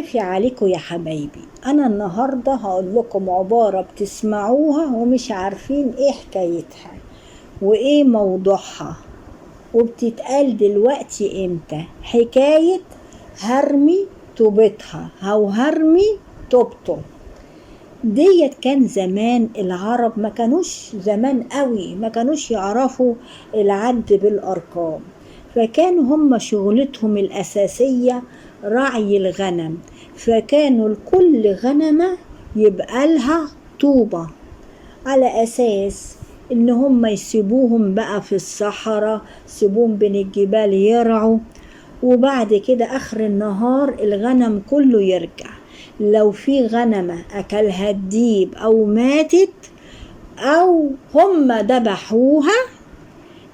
كيفي عليكم يا حبايبي. انا النهاردة هقول لكم عبارة بتسمعوها ومش عارفين ايه حكايتها وايه موضوعها، وبتتقال دلوقتي امتى. حكاية هرمي طوبتها او هرمي طوبته ديت. كان زمان العرب ما كانوش زمان قوي، ما كانوش يعرفوا العد بالارقام، فكانوا هم شغلتهم الاساسية رعي الغنم. فكانوا لكل غنمة يبقى لها طوبة، على اساس ان هم يسيبوهم بقى في الصحراء، يسيبوهم بين الجبال يرعوا، وبعد كده اخر النهار الغنم كله يرجع. لو في غنمة اكلها الديب او ماتت او هم ذبحوها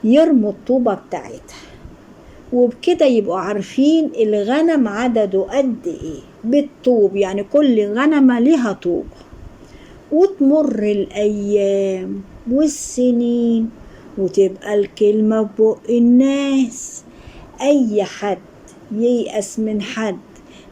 يرموا الطوبة بتاعتها، وبكده يبقوا عارفين الغنم عدده قد ايه بالطوب، يعني كل غنمة ليها طوب. وتمر الايام والسنين وتبقى الكلمة ببق الناس. اي حد ييأس من حد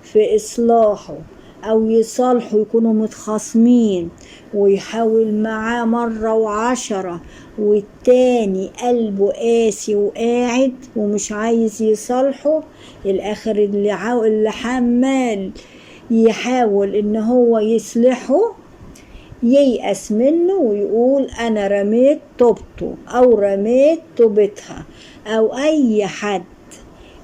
في اصلاحه او يصالحه، يكونوا متخاصمين ويحاول معاه مرة وعشرة والتاني قلبه قاسي وقاعد ومش عايز يصالحه، الاخر اللي حمال يحاول ان هو يصلحه ييأس منه ويقول انا رميت طوبته او رميت طوبتها. او اي حد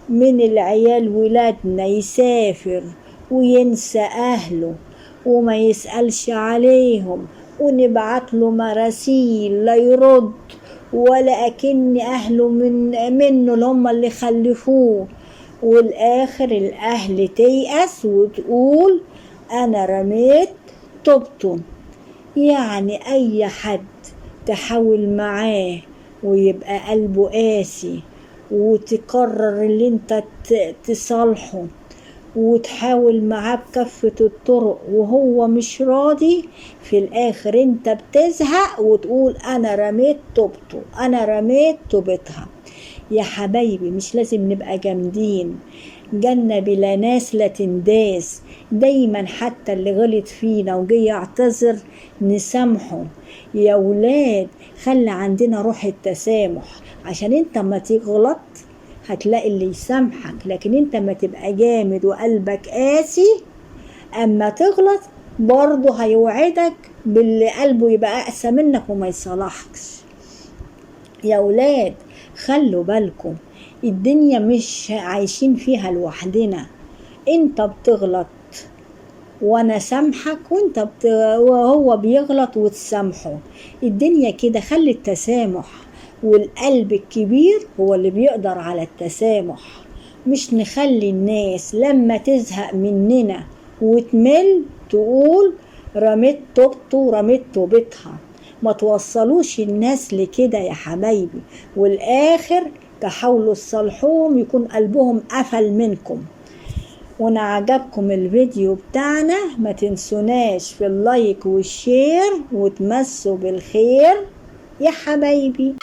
من العيال ولادنا يسافر وينسى اهله وما يسألش عليهم ونبعت له مراسيل لا يرد، ولا اكن اهله منه اللي هم اللي خلفوه، والاخر الاهل تيأس وتقول انا رميت طوبته. يعني اي حد تحاول معاه ويبقى قلبه قاسي وتقرر اللي انت تصالحه وتحاول معاه بكافة الطرق وهو مش راضي، في الاخر انت بتزهق وتقول انا رميت طوبته، انا رميت طوبتها. يا حبايبي مش لازم نبقى جامدين، جنة بلا ناس لا تنداس. دايما حتى اللي غلط فينا وجي يعتذر نسامحه. يا ولاد خلي عندنا روح التسامح، عشان انت ما تغلط هتلاقي اللي يسامحك، لكن انت ما تبقى جامد وقلبك قاسي اما تغلط برضه هيوعدك باللي قلبه يبقى اقسى منك وما يصالحكش. يا ولاد خلوا بالكم، الدنيا مش عايشين فيها لوحدنا. انت بتغلط وانا سامحك وهو بيغلط وتسامحه. الدنيا كده، خلي التسامح، والقلب الكبير هو اللي بيقدر على التسامح. مش نخلي الناس لما تزهق مننا وتمل تقول رميت طوبته ورميت طوبتها. ما توصلوش الناس لكده يا حبايبي، والاخر تحاولوا تصالحوهم يكون قلبهم قفل منكم. وانا عجبكم الفيديو بتاعنا ما تنسوناش في اللايك والشير وتمسوا بالخير يا حبايبي.